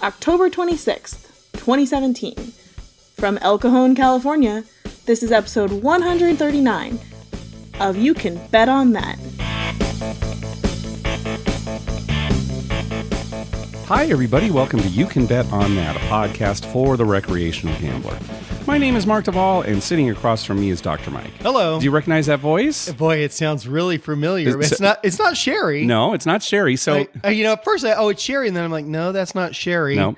October 26th, 2017. From El Cajon, California, this is episode 139 of You Can Bet on That. Hi, everybody. Welcome to You Can Bet on That, a podcast for the recreational gambler. My name is Mark Duvall, and sitting across from me is Dr. Mike. Hello. Do you recognize that voice? Boy, it sounds really familiar. It's not Sherry. No, it's not Sherry. So, at first it's Sherry, and then I'm like, no, that's not Sherry. No.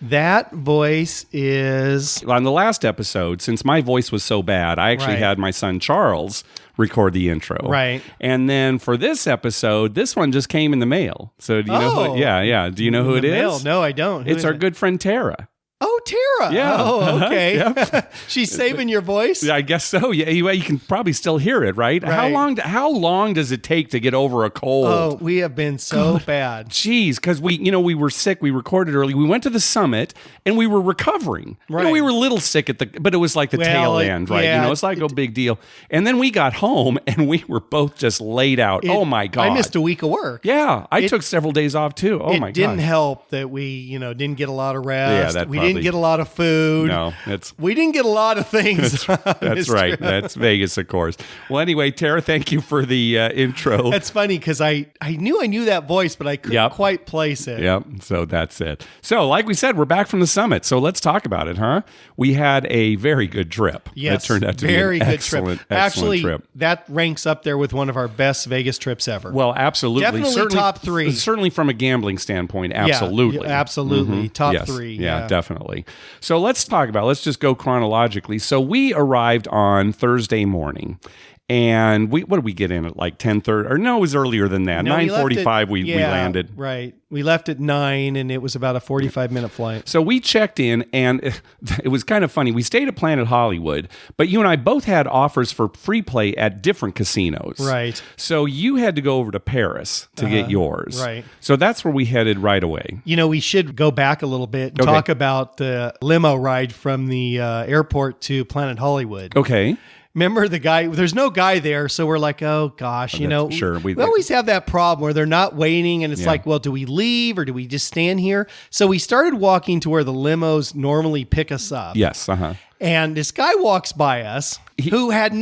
That voice is... On the last episode, since my voice was so bad, I actually had my son Charles record the intro. Right. And then for this episode, this one just came in the mail. So do you know who? Yeah. Do you know who it is? Mail? No, I don't. It's our good friend Tara. Oh, Tara. Yeah. Oh, okay. Yep. She's saving your voice? Yeah, I guess so. Yeah, you can probably still hear it, right? How long does it take to get over a cold? Oh, we have been so bad. Jeez, because we were sick. We recorded early. We went to the summit and we were recovering. Right. We were a little sick but it was like the tail end, right? Yeah, it's like a big deal. And then we got home and we were both just laid out. Oh my God. I missed a week of work. Yeah, I took several days off too. Oh my God. It didn't help that we, didn't get a lot of rest. Yeah, we didn't get a lot of food. No, we didn't get a lot of things. That's right. That's Vegas, of course. Well, anyway, Tara, thank you for the intro. That's funny because I knew that voice, but I couldn't quite place it. Yep. So that's it. So, like we said, we're back from the summit. So let's talk about it, huh? We had a very good trip. Yes, it turned out to very be an good excellent, trip. Actually, trip. That ranks up there with one of our best Vegas trips ever. Well, absolutely. Definitely certainly, top three. Certainly from a gambling standpoint, absolutely. Yeah, absolutely. Mm-hmm. Top yes. three. Yeah, definitely. So let's talk about it. Let's just go chronologically. So we arrived on Thursday morning. And what did we get in at like 10:30? Or no, it was earlier than that. 9:45 we landed. Right. We left at 9 and it was about a 45-minute flight. So we checked in and it was kind of funny. We stayed at Planet Hollywood, but you and I both had offers for free play at different casinos. Right. So you had to go over to Paris to get yours. Right. So that's where we headed right away. We should go back a little bit and talk about the limo ride from the airport to Planet Hollywood. Okay. Remember the guy? There's no guy there, so we're like, oh gosh, Sure, we always have that problem where they're not waiting, and it's like, well, do we leave or do we just stand here? So we started walking to where the limos normally pick us up. Yes, And this guy walks by us who had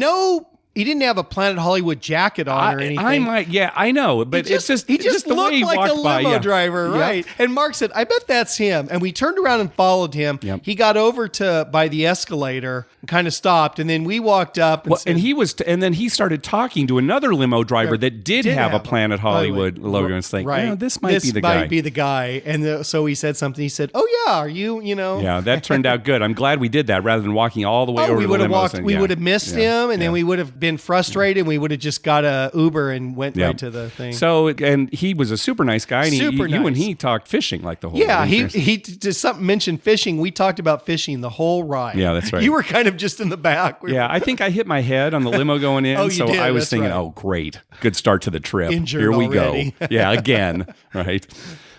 he didn't have a Planet Hollywood jacket on or anything. I know, but he just looked like a limo driver, right? Yep. And Mark said, I bet that's him. And we turned around and followed him. Yep. He got over by the escalator and kind of stopped. And then we walked up. And then he started talking to another limo driver that did have a Planet Hollywood logo. And it's like, right. This might be the guy. And so he said something. He said, oh yeah, are you, Yeah, that turned out good. I'm glad we did that rather than walking all the way over to the limos. We would have missed him, and then we would have been frustrated, and we would have just got a Uber and went right to the thing. So, and he was a super nice guy, and you and he talked fishing like the whole way. Yeah, he just something mentioned fishing. We talked about fishing the whole ride. Yeah, that's right. You were kind of just in the back. I think I hit my head on the limo going in, so did. I was That's thinking, right. oh, great, good start to the trip. Injured Here we already. go. Yeah, again, right.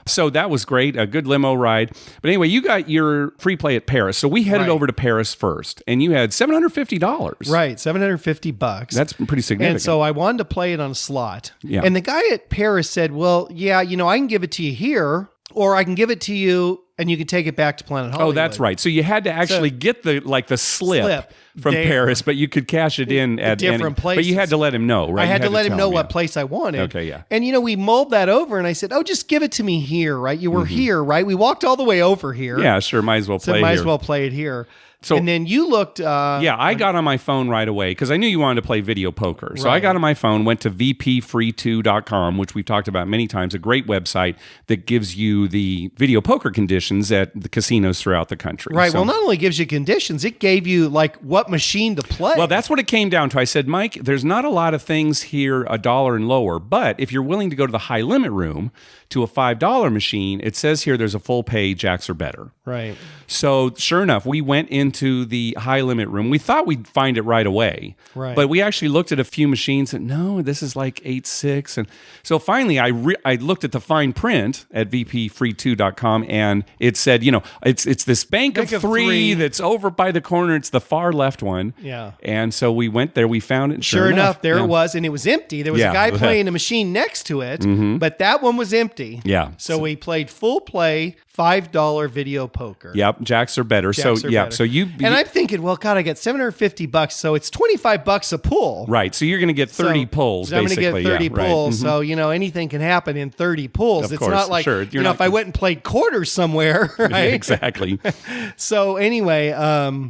So that was great, a good limo ride. But anyway, you got your free play at Paris. So we headed over to Paris first, and you had $750. Right, $750. That's pretty significant. And so I wanted to play it on a slot. Yeah. And the guy at Paris said, well, I can give it to you here, or I can give it to you and you can take it back to Planet Hollywood. Oh, that's right. So you had to actually get the slip from Paris, but you could cash it in at different places. But you had to let him know, right? I had to let him know what place I wanted. Okay, yeah. And we mulled that over, and I said, "Oh, just give it to me here, right? You were here, right? We walked all the way over here. Yeah, sure. Might as well play. Might as well play it here." So, and then you looked... I got on my phone right away because I knew you wanted to play video poker. So I got on my phone, went to vpfree2.com, which we've talked about many times, a great website that gives you the video poker conditions at the casinos throughout the country. Right. Well, not only gives you conditions, it gave you what machine to play. Well, that's what it came down to. I said, Mike, there's not a lot of things here $1 and lower, but if you're willing to go to the high limit room to a $5 machine, it says here there's a full pay jacks or better. Right. So sure enough, we went into into the high limit room. We thought we'd find it right away. Right. But we actually looked at a few machines and no, this is like 8.6. And so finally I looked at the fine print at vpfree2.com and it said, it's this bank of three that's over by the corner. It's the far left one. Yeah. And so we went there, we found it. Sure enough, there it was, and it was empty. There was a guy playing a machine next to it, but that one was empty. Yeah. So we played full play $5 video poker. Yep, jacks are better. So you and I'm thinking, well, God, I got $750, so it's $25 a pull. Right. So you're going to get 30 pulls. So I'm going to get 30 pulls. Right. So anything can happen in 30 pulls. It's course, not like sure. if I went and played quarters somewhere, right? Exactly. So anyway,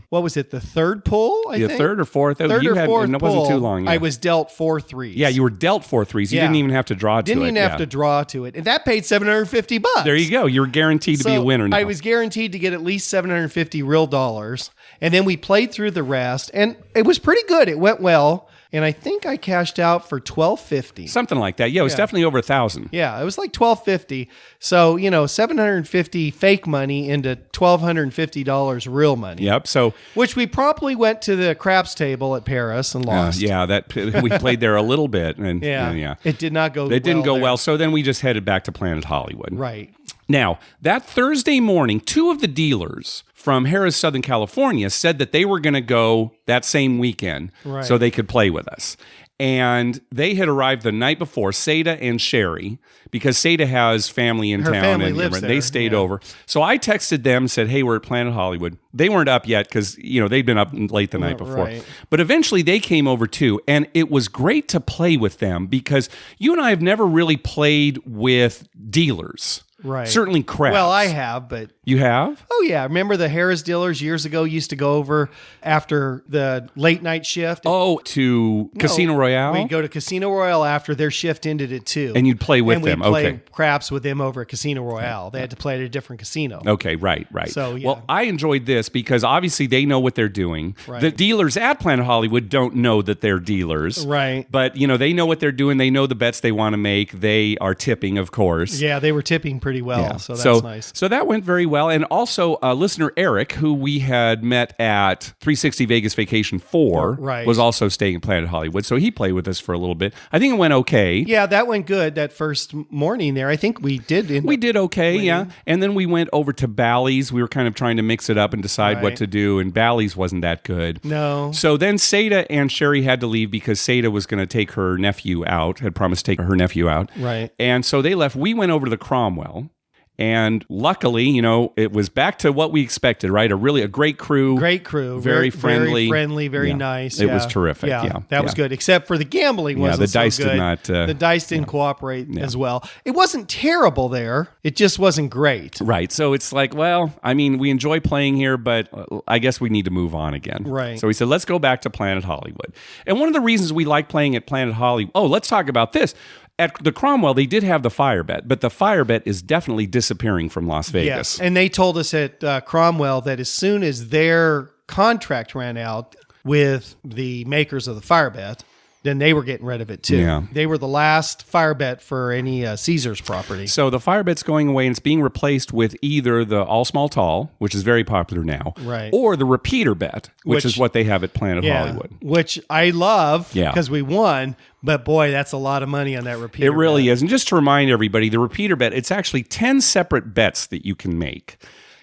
what was it? The third pull? I think third or fourth. Third or fourth. It wasn't too long. Yeah. I was dealt 4 threes. Yeah, you were dealt 4 threes. You didn't even have to draw to it. Didn't even have to draw to it, and that paid $750. There you go. You're guaranteed to be a winner now. I was guaranteed to get at least 750 real dollars. And then we played through the rest, and it was pretty good. It went well. And I think I cashed out for $1,250. Something like that. Yeah, it was definitely over 1,000. Yeah, it was like $1,250. So, $750 fake money into $1,250 real money. Yep. So, which we promptly went to the craps table at Paris and lost. We played there a little bit, and it did not go. It didn't go well. So then we just headed back to Planet Hollywood. Right. Now, that Thursday morning, 2 of the dealers from Harrah, Southern California said that they were going to go that same weekend so they could play with us. And they had arrived the night before, Seda and Sherry, because Seda has family in Her town. family and lives there. They stayed over. So I texted them and said, hey, we're at Planet Hollywood. They weren't up yet because, they'd been up late the night before. Right. But eventually they came over too. And it was great to play with them because you and I have never really played with dealers. Right. Certainly craps. Well, I have, but... You have? Oh, yeah. Remember the Harrah's dealers years ago used to go over after the late night shift? Oh, to Casino Royale? We'd go to Casino Royale after their shift ended at 2. And you'd play with them. And we'd play craps with them over at Casino Royale. They had to play at a different casino. Okay, right. So, yeah. Well, I enjoyed this because obviously they know what they're doing. Right. The dealers at Planet Hollywood don't know that they're dealers. Right. But, they know what they're doing. They know the bets they want to make. They are tipping, of course. Yeah, they were tipping pretty well. Yeah. So that's nice. So that went very well. And also, listener Eric, who we had met at 360 Vegas Vacation 4, was also staying at Planet Hollywood. So he played with us for a little bit. I think it went okay. Yeah, that went good that first morning there. I think we did. We did okay, yeah. And then we went over to Bally's. We were kind of trying to mix it up and decide what to do. And Bally's wasn't that good. No. So then Seda and Sherry had to leave because Seda was going to take her nephew out, had promised to take her nephew out. Right. And so they left. We went over to the Cromwell. And luckily, it was back to what we expected, right? A great crew. Great crew. Very friendly. Very friendly, very nice. It was terrific. Yeah. That was good. Except for the gambling wasn't the dice so good. did not. The dice didn't cooperate as well. It wasn't terrible there. It just wasn't great. Right. So it's like, we enjoy playing here, but I guess we need to move on again. Right. So we said, let's go back to Planet Hollywood. And one of the reasons we like playing at Planet Hollywood, let's talk about this. At the Cromwell, they did have the fire bet, but the fire bet is definitely disappearing from Las Vegas. Yes, and they told us at Cromwell that as soon as their contract ran out with the makers of the fire bet, then they were getting rid of it too. Yeah. They were the last fire bet for any Caesars property. So the fire bet's going away and it's being replaced with either the all small tall, which is very popular now, right, or the repeater bet, which is what they have at Planet Hollywood. Which I love because we won, but boy, that's a lot of money on that repeater bet. It really is. And just to remind everybody, the repeater bet, it's actually 10 separate bets that you can make.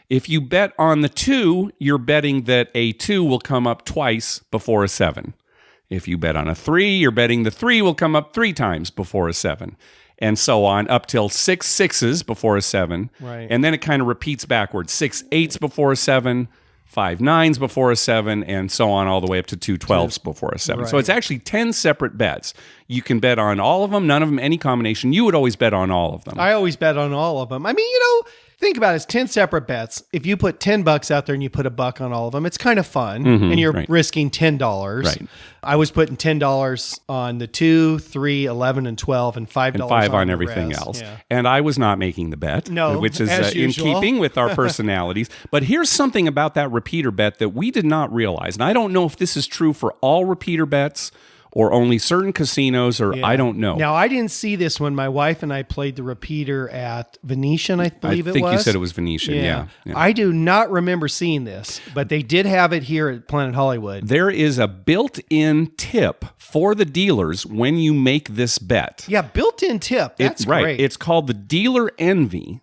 If you bet on the 2, you're betting that a 2 will come up twice before a 7. If you bet on a 3, you're betting the 3 will come up 3 times before a 7. And so on, up till 6 6s before a 7. Right. And then it kind of repeats backwards. 6 8s before a 7, 5 9s before a 7, and so on all the way up to 2 12s before a 7. Right. So it's actually 10 separate bets. You can bet on all of them, none of them, any combination. You would always bet on all of them. I always bet on all of them. I mean, think about it. It's 10 separate bets. If you put $10 out there and you put $1 on all of them, it's kind of fun. And you're risking $10. Right. I was putting $10 on the 2, 3, 11, and 12, and $5 on everything rest. else. Yeah. And I was not making the bet, which is as in usual. keeping with our personalities. But here's something about that repeater bet that we did not realize. And I don't know if this is true for all repeater bets or only certain casinos, or I don't know. Now, I didn't see this when my wife and I played the repeater at Venetian, I believe it was. I think you said it was Venetian, yeah. I do not remember seeing this, but they did have it here at Planet Hollywood. There is a built-in tip for the dealers when you make this bet. Yeah, built-in tip. That's great. Right. It's called the dealer envy.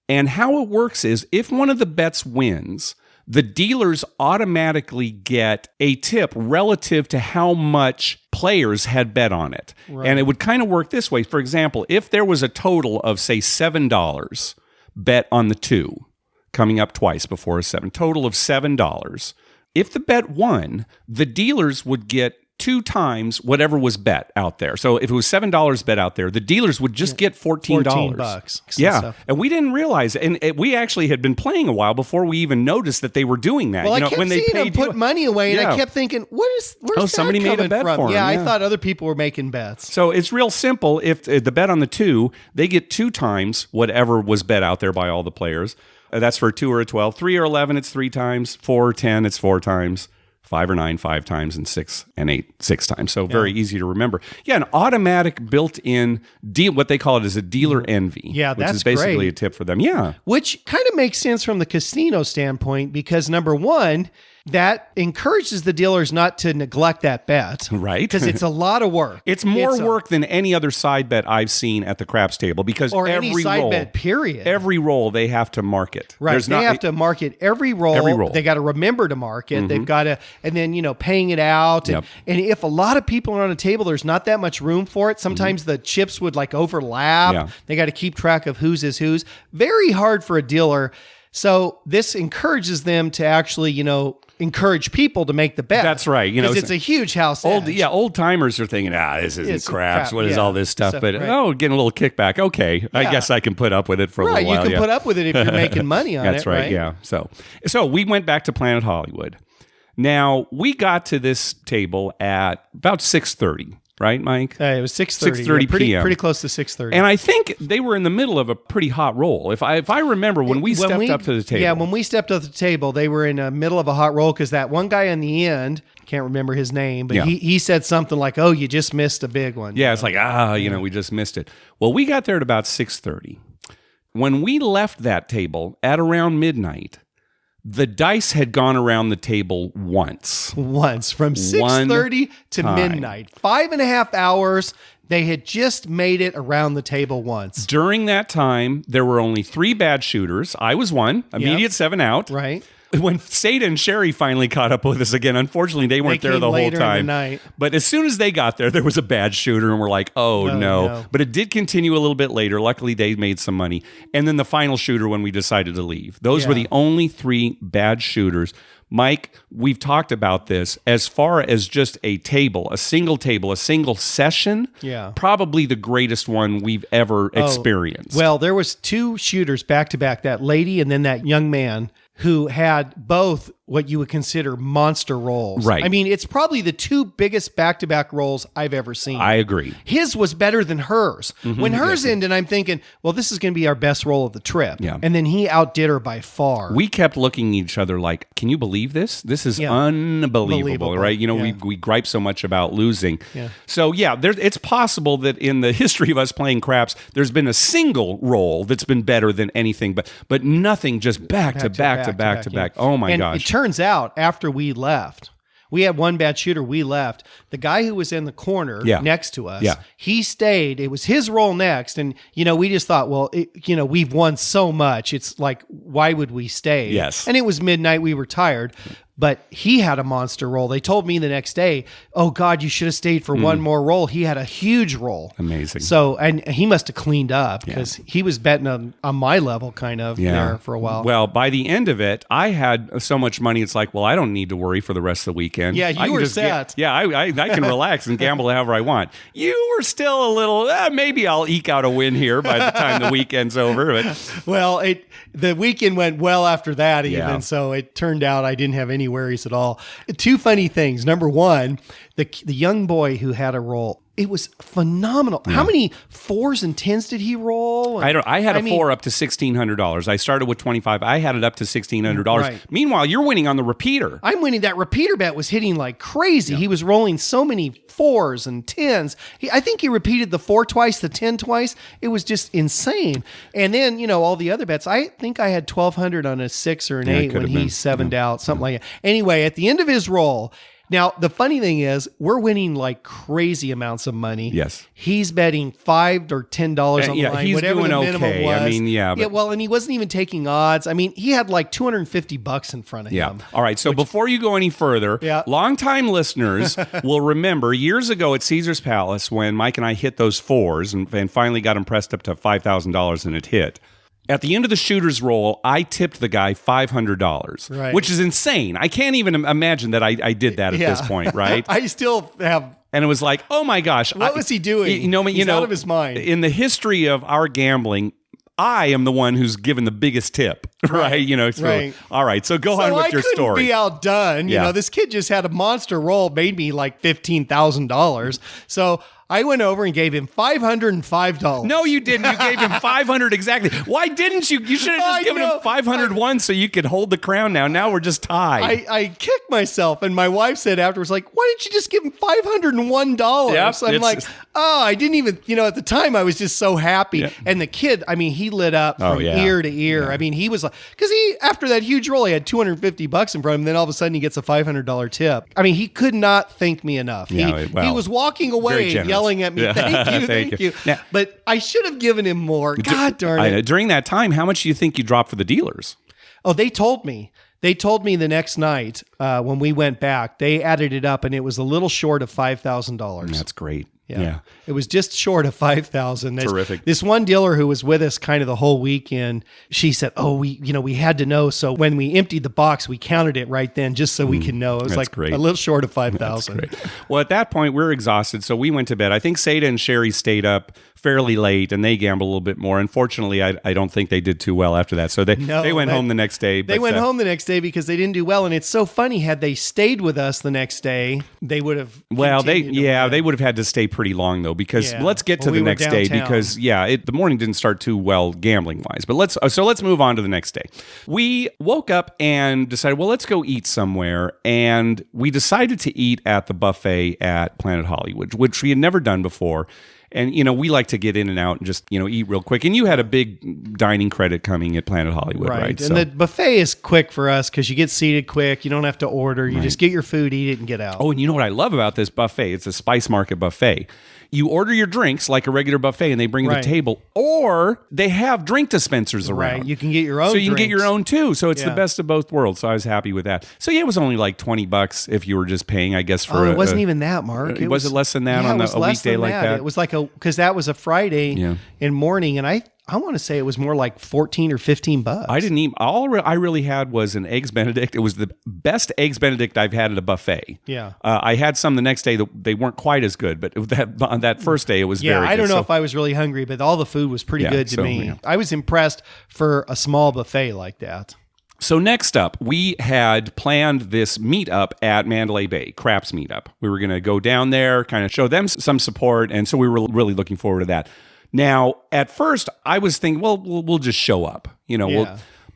And how it works is if one of the bets wins, the dealers automatically get a tip relative to how much players had bet on it. Right. And it would kind of work this way. For example, if there was a total of, say, $7 bet on the 2, coming up twice before a 7, total of $7. If the bet won, the dealers would get 2 times whatever was bet out there. So if it was $7 bet out there, the dealers would just get $14. $14. Yeah. And we didn't realize it. And we actually had been playing a while before we even noticed that they were doing that. Well, I kept seeing them put money away, and I kept thinking, where's that somebody made a bet from? for them. Yeah, I thought other people were making bets. So it's real simple. If the bet on the 2, they get 2 times whatever was bet out there by all the players. That's for a 2 or a 12. 3 or 11, it's 3 times. 4 or 10, it's 4 times. 5 or 9, 5 times, and 6 and 8, 6 times. So very easy to remember. Yeah, an automatic built-in deal. What they call it is a dealer envy. Yeah, which is basically a tip for them. Yeah, which kind of makes sense from the casino standpoint because number one, that encourages the dealers not to neglect that bet. Right. Because it's a lot of work. It's more work than any other side bet I've seen at the craps table because any side bet, period. Every roll they have to market. Right. They have to market every roll. Every roll. They got to remember to market. Mm-hmm. They've got to, and then, paying it out. And if a lot of people are on a table, there's not that much room for it. Sometimes the chips would overlap. Yeah. They got to keep track of whose is whose. Very hard for a dealer. So this encourages them to actually, encourage people to make the bet. That's right. Because it's a huge house edge. Old timers are thinking, this isn't craps. What is all this stuff? But getting a little kickback. Okay, I guess I can put up with it for a little while. You can put up with it if you're making money on That's it. That's right. Yeah. So we went back to Planet Hollywood. Now we got to this table at about 6:30. Right, Mike? It was 6:30 p.m. Pretty close to 6:30. And I think they were in the middle of a pretty hot roll. If I remember when we stepped up to the table. Yeah, when we stepped up to the table, they were in the middle of a hot roll because that one guy in the end, can't remember his name, but he said something like, "Oh, you just missed a big one." Yeah, it's like, we just missed it. Well, we got there at about 6:30. When we left that table at around midnight, the dice had gone around the table once from 6:30 to midnight. 5.5 hours. They had just made it around the table once. During that time, there were only 3 bad shooters. I was one, immediate 7 out. Right. When Seda and Sherry finally caught up with us again, unfortunately, they weren't there the whole time. In the night. But as soon as they got there was a bad shooter, and we're like, oh, no. But it did continue a little bit later. Luckily, they made some money. And then the final shooter when we decided to leave. Those were the only 3 bad shooters. Mike, we've talked about this as far as just a single session. Yeah. Probably the greatest one we've ever experienced. Well, there was 2 shooters back to back, that lady and then that young man who had both what you would consider monster rolls. Right. I mean, it's probably the 2 biggest back-to-back rolls I've ever seen. I agree. His was better than hers. Mm-hmm. When hers ended, I'm thinking, well, this is going to be our best roll of the trip. Yeah. And then he outdid her by far. We kept looking at each other like, can you believe this? This is unbelievable, right? We gripe so much about losing. Yeah. So, it's possible that in the history of us playing craps, there's been a single roll that's been better than anything, but nothing just back to back. Oh, my gosh. It turns out after we left, we had one bad shooter. We left. The guy who was in the corner next to us, he stayed. It was his roll next. And, we just thought, well, we've won so much. It's like, why would we stay? Yes. And it was midnight. We were tired. But he had a monster roll. They told me the next day, oh, God, you should have stayed for one more roll. He had a huge roll. Amazing. So, and he must have cleaned up because he was betting on my level kind of there for a while. Well, by the end of it, I had so much money. It's like, well, I don't need to worry for the rest of the weekend. Yeah, you were set. I can relax and gamble however I want. You were still a little, maybe I'll eke out a win here by the time the weekend's over. But. Well, the weekend went well after that even. So it turned out I didn't have any worries at all. 2 funny things. Number one, the young boy who had a roll, It was phenomenal. How many 4s and 10s did he roll? I had a 4 up to $1,600. I started with 25. I had it up to $1,600. Right. Meanwhile, you're winning on the repeater. I'm winning. That repeater bet was hitting like crazy. He was rolling so many 4s and 10s. I think he repeated the 4 twice, the 10 twice. It was just insane. And then, all the other bets, I think I had 1,200 on a 6 or an 8 when he 7'd out, something like that. Anyway, at the end of his roll, now, the funny thing is, we're winning like crazy amounts of money. Yes. He's betting $5 or $10 on the line, he's whatever doing the minimum okay. was. I mean, and he wasn't even taking odds. I mean, he had like $250 in front of him. All right. So before you go any further, longtime listeners will remember years ago at Caesar's Palace when Mike and I hit those 4s and finally got them pressed up to $5,000 and it hit. At the end of the shooter's roll, I tipped the guy $500, which is insane. I can't even imagine that I did that at this point, right? I still have. And it was like, oh my gosh. What was he doing? He's out of his mind. In the history of our gambling, I am the one who's given the biggest tip, right? All right, so go on with your story. I couldn't be outdone. This kid just had a monster roll, made me like $15,000. So I went over and gave him $505. No, you didn't. You gave him $500 exactly. Why didn't you? You should have just given him $501 so you could hold the crown now. Now we're just tied. I kicked myself, and my wife said afterwards, like, why didn't you just give him $501? Yep, so I'm like, I didn't even, at the time I was just so happy. Yep. And the kid, I mean, he lit up from ear to ear. Yeah. I mean, he was like, because after that huge roll, he had $250 in front of him. Then all of a sudden he gets a $500 tip. I mean, he could not thank me enough. He was walking away yelling at me, thank you. Now, but I should have given him more. God darn it. During that time, how much do you think you dropped for the dealers? Oh, they told me. They told me the next night when we went back, they added it up and it was a little short of $5,000. That's great. Yeah. It was just short of 5,000. Terrific. This one dealer who was with us kind of the whole weekend, she said, we had to know. So when we emptied the box, we counted it right then just so we can know. It was like great. A little short of 5,000. Well, at that point, we're exhausted. So we went to bed. I think Seda and Sherry stayed up fairly late and they gambled a little bit more. Unfortunately, I don't think they did too well after that. So they went home the next day. They went home the next day because they didn't do well. And it's so funny, had they stayed with us the next day, they would have. Well, they would have had to stay pretty long though, because let's get to the next day because the morning didn't start too well gambling wise. But let's move on to the next day. We woke up and decided, well, let's go eat somewhere. And we decided to eat at the buffet at Planet Hollywood, which we had never done before. And, we like to get in and out and just, eat real quick. And you had a big dining credit coming at Planet Hollywood, right? And the buffet is quick for us because you get seated quick. You don't have to order. You just get your food, eat it, and get out. Oh, and you know what I love about this buffet? It's a Spice Market buffet. You order your drinks like a regular buffet and they bring to the table, or they have drink dispensers around. Right, you can get your own. So you can get your own too. So it's the best of both worlds. So I was happy with that. So it was only like $20 if you were just paying, I guess, for it wasn't even that, Mark. Was it less than that on a weekday like that? It was like because that was a Friday in morning, and I want to say it was more like $14 or $15. I didn't eat. All I really had was an Eggs Benedict. It was the best Eggs Benedict I've had at a buffet. Yeah. I had some the next day that they weren't quite as good, but on that first day it was very good. I don't know if I was really hungry, but all the food was pretty good to me. Yeah. I was impressed for a small buffet like that. So next up, we had planned this meetup at Mandalay Bay, Craps meetup. We were going to go down there, kind of show them some support, and so we were really looking forward to that. Now, at first, I was thinking, well, we'll just show up,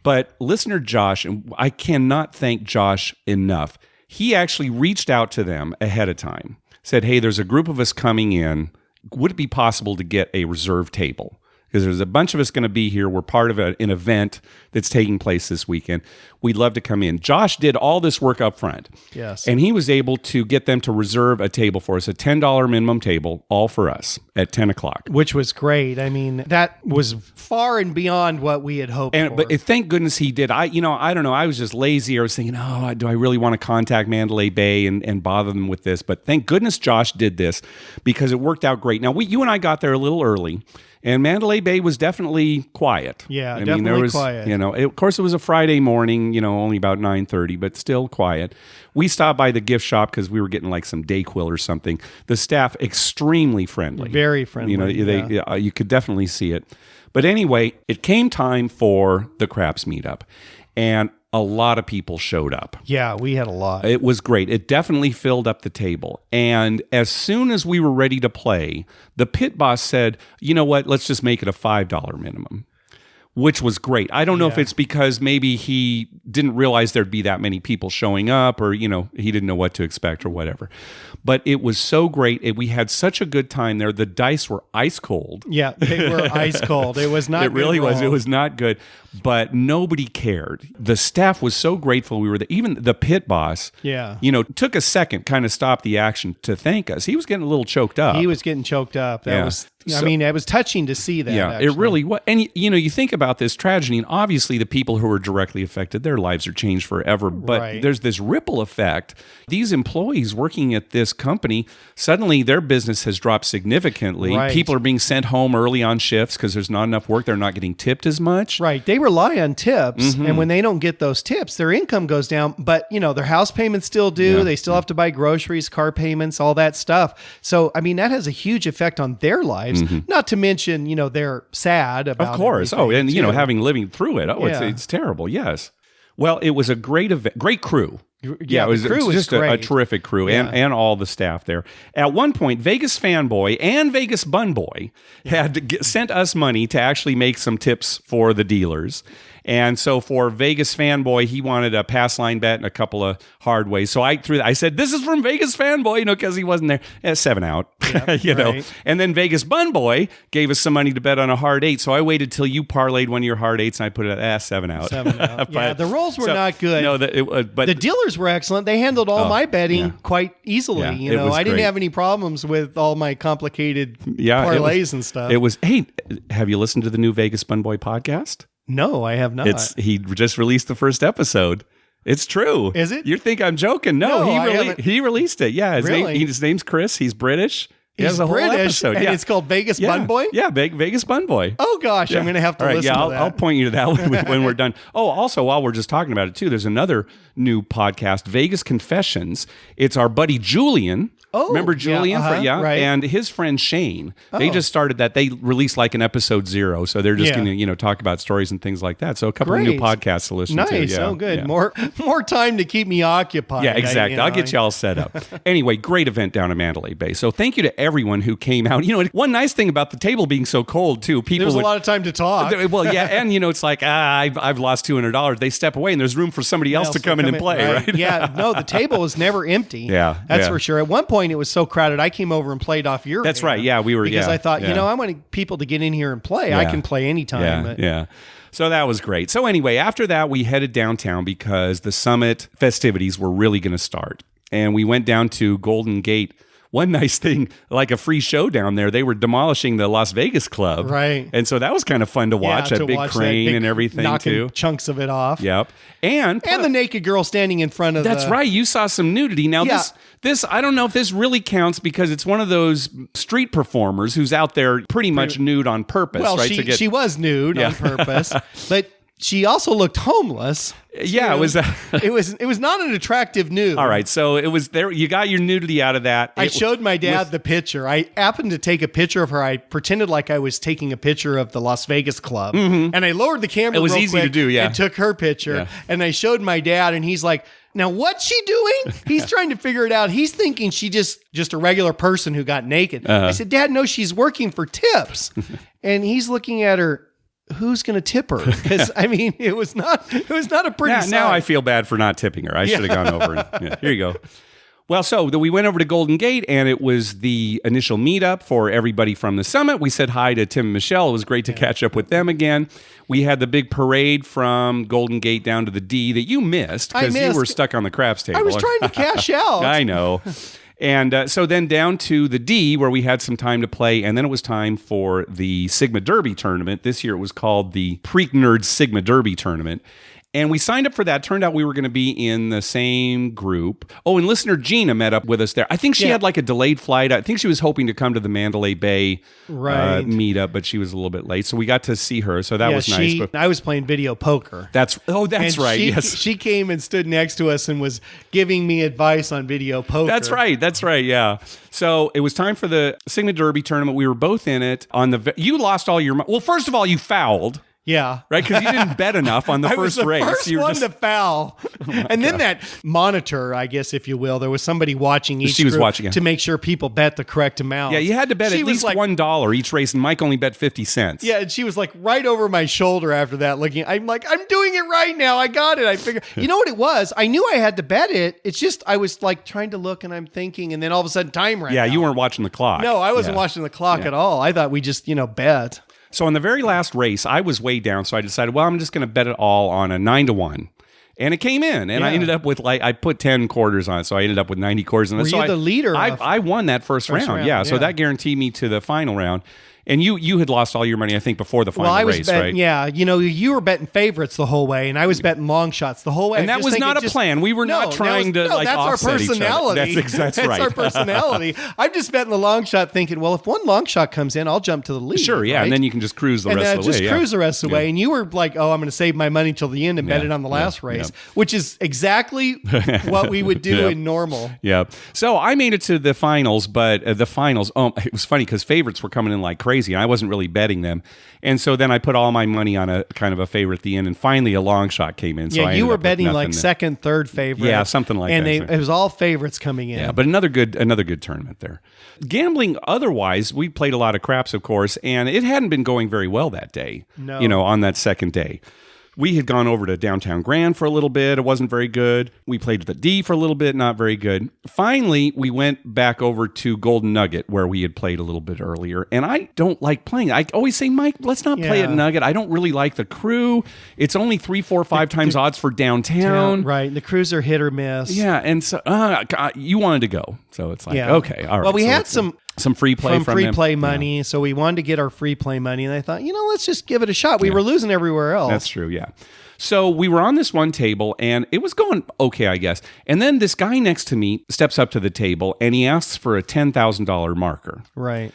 but listener Josh, and I cannot thank Josh enough. He actually reached out to them ahead of time, said, hey, there's a group of us coming in. Would it be possible to get a reserved table? Because there's a bunch of us going to be here. We're part of an event that's taking place this weekend. We'd love to come in. Josh did all this work up front. Yes. And he was able to get them to reserve a table for us, a $10 minimum table, all for us at 10 o'clock. Which was great. I mean, that was far and beyond what we had hoped for. But thank goodness he did. I don't know. I was just lazy. I was thinking, do I really want to contact Mandalay Bay and bother them with this? But thank goodness Josh did this because it worked out great. Now, you and I got there a little early. And Mandalay Bay was definitely quiet. Yeah, definitely quiet. Of course, it was a Friday morning, only about 9:30, but still quiet. We stopped by the gift shop because we were getting like some Dayquil or something. The staff, extremely friendly. Very friendly. You could definitely see it. But anyway, it came time for the Craps meetup. And a lot of people showed up. Yeah, we had a lot. It was great. It definitely filled up the table. And as soon as we were ready to play, the pit boss said, you know what, let's just make it a $5 minimum. Which was great. I don't know if it's because maybe he didn't realize there'd be that many people showing up, or, he didn't know what to expect or whatever. But it was so great. We had such a good time there. The dice were ice cold. Yeah, they were ice cold. It was not It really good was. It was not good. But nobody cared. The staff was so grateful we were there. Even the pit boss, took a second, kind of stopped the action to thank us. He was getting a little choked up. He was getting choked up. That was... it was touching to see that. Yeah, actually. It really was. And, you think about this tragedy, and obviously the people who were directly affected, their lives are changed forever. But there's this ripple effect. These employees working at this company, suddenly their business has dropped significantly. Right. People are being sent home early on shifts because there's not enough work. They're not getting tipped as much. Right. They rely on tips. And when they don't get those tips, their income goes down. But, their house payments still due. Yeah. They still have to buy groceries, car payments, all that stuff. So, that has a huge effect on their lives. Not to mention, they're sad about Of course. Oh, and, having living through it. Oh, Yeah. it's terrible. Yes. Well, it was a great event, great crew. Yeah, it was the crew was just great. a terrific crew, and all the staff there. At one point, Vegas Fanboy and Vegas Bun Boy had sent us money to actually make some tips for the dealers. And so for Vegas Fanboy, he wanted a pass line bet and a couple of hard ways. So I said, this is from Vegas Fanboy, because he wasn't there. 7 out, Right. And then Vegas Bun Boy gave us some money to bet on a hard 8. So I waited till you parlayed one of your hard 8s, and I put it at 7 out. 7 out. But, the rolls were not good. No, but the dealers were excellent. They handled all my betting quite easily. Yeah, it was I didn't great. have any problems with all my complicated Yeah, parlays and stuff. It was. Hey, have you listened to the new Vegas Bun Boy podcast? No, I have not. He just released the first episode. It's true. Is it? You think I'm joking? No, he released it. Yeah, his name's Chris. He's British. He has a whole British, episode. and it's called Vegas Bun Boy? Yeah, Vegas Bun Boy. Oh, gosh, I'm going to have to listen to that. I'll point you to that when we're done. Oh, also, while we're just talking about it, too, there's another new podcast, Vegas Confessions. It's our buddy Julian. Oh, remember Julian? right. And his friend Shane. They just started that. They released like an episode 0, so they're just going to talk about stories and things like that. So a couple of new podcasts to listen to. Nice. Yeah, Oh, good. yeah. More time to keep me occupied. Yeah, exactly. I'll get you all set up. Anyway, great event down in Mandalay Bay. So thank you to everyone who came out. One nice thing about the table being so cold too, people There was a lot of time to talk. Well, yeah, and it's like I've lost $200. They step away, and there's room for somebody else to come in and play, right? Yeah, no, the table was never empty. Yeah, that's for sure. At one point, it was so crowded, I came over and played off your. That's right. Yeah, we were because I thought, yeah. I want people to get in here and play. I can play anytime. Yeah. So that was great. So anyway, after that, we headed downtown because the summit festivities were really going to start, and we went down to Golden Gate. One nice thing, like a free show down there, they were demolishing the Las Vegas Club. Right. And so that was kind of fun to watch, that big crane and everything, knocking too. Chunks of it off. Yep. And the naked girl standing in front of That's right. You saw some nudity. Now, this I don't know if this really counts because it's one of those street performers who's out there pretty much nude on purpose. Well, right? she was nude on purpose, but she also looked homeless. Yeah, it was. It was not an attractive nude. All right, so it was there. You got your nudity out of that. I showed my dad the picture. I happened to take a picture of her. I pretended like I was taking a picture of the Las Vegas Club, and I lowered the camera. It was real easy quick to do, yeah. And took her picture, Yeah. and I showed my dad, and he's like, "Now what's she doing?" He's trying to figure it out. He's thinking she just a regular person who got naked. I said, "Dad, no, she's working for tips," and he's looking at her. Who's going to tip her? Because it was not a pretty. Now I feel bad for not tipping her. I should have gone over. And, here you go. Well, so we went over to Golden Gate, and it was the initial meetup for everybody from the summit. We said hi to Tim and Michelle. It was great to catch up with them again. We had the big parade from Golden Gate down to the D that you missed because you were stuck on the craps table. I was trying to cash out. I know. And so then down to the D where we had some time to play, and then it was time for the Sigma Derby tournament. This year it was called the PreakNERDS Sigma Derby tournament. And we signed up for that. Turned out we were going to be in the same group. Oh, and listener Gina met up with us there. I think she had like a delayed flight. I think she was hoping to come to the Mandalay Bay meetup, but she was a little bit late. So we got to see her. So that was nice. But I was playing video poker. That's right. Yes. She came and stood next to us and was giving me advice on video poker. That's right. Yeah. So it was time for the Sigma Derby tournament. We were both in it. You lost all your money. Well, first of all, you fouled. Yeah. Right? Because you didn't bet enough on the I first was the race. first You were one just- to foul. And then that monitor, I guess, if you will, there was somebody watching each She was group watching it. to make sure people bet the correct amount. Yeah, you had to bet She at was least like, $1 each race, and Mike only bet 50 cents. Yeah, and she was like right over my shoulder after that looking. I'm like, I'm doing it right now. I got it. I figured. You know what it was? I knew I had to bet it. It's just I was like trying to look and I'm thinking, and then all of a sudden time ran out. You weren't watching the clock. No, I wasn't Yeah. watching the clock at all. I thought we just, bet. So on the very last race, I was way down, so I decided, well, I'm just going to bet it all on a 9-1. And it came in, and I ended up with I put 10 quarters on it, so I ended up with 90 quarters. And Were so you the leader? I won that first round. Yeah, so that guaranteed me to the final round. And you had lost all your money, I think, before the final race, betting, right? Yeah, you were betting favorites the whole way, and I was betting long shots the whole way. And that was not a plan. We were not trying to that's our offset each other. personality. That's right. That's our personality. I'm just betting the long shot, thinking, well, if one long shot comes in, I'll jump to the lead. Sure, yeah, right? and then you can just cruise the rest of the way. Just cruise the rest of the way. And you were like, oh, I'm going to save my money till the end and bet it on the last race, which is exactly what we would do in normal. Yeah. So I made it to the finals, but the finals, it was funny because favorites were coming in like crazy, and I wasn't really betting them. And so then I put all my money on a kind of a favorite at the end, and finally a long shot came in. So Yeah, I you ended were up with betting like nothing. second, third favorite. Yeah, something like and that. And it was all favorites coming in. Yeah, but another good tournament there. Gambling otherwise, we played a lot of craps, of course, and it hadn't been going very well that day. No. On that second day. We had gone over to Downtown Grand for a little bit. It wasn't very good. We played the D for a little bit, not very good. Finally, we went back over to Golden Nugget where we had played a little bit earlier. And I don't like playing. I always say, Mike, let's not play at Nugget. I don't really like the crew. It's only 3, 4, 5 times odds for downtown. Right. The crews are hit or miss. Yeah. And so you wanted to go. So it's like, okay, all right. Well, we so had some free play from free them. play money, so we wanted to get our free play money, and I thought, let's just give it a shot. We were losing everywhere else. That's true, yeah. So we were on this one table, and it was going okay, I guess. And then this guy next to me steps up to the table, and he asks for a $10,000 marker. Right.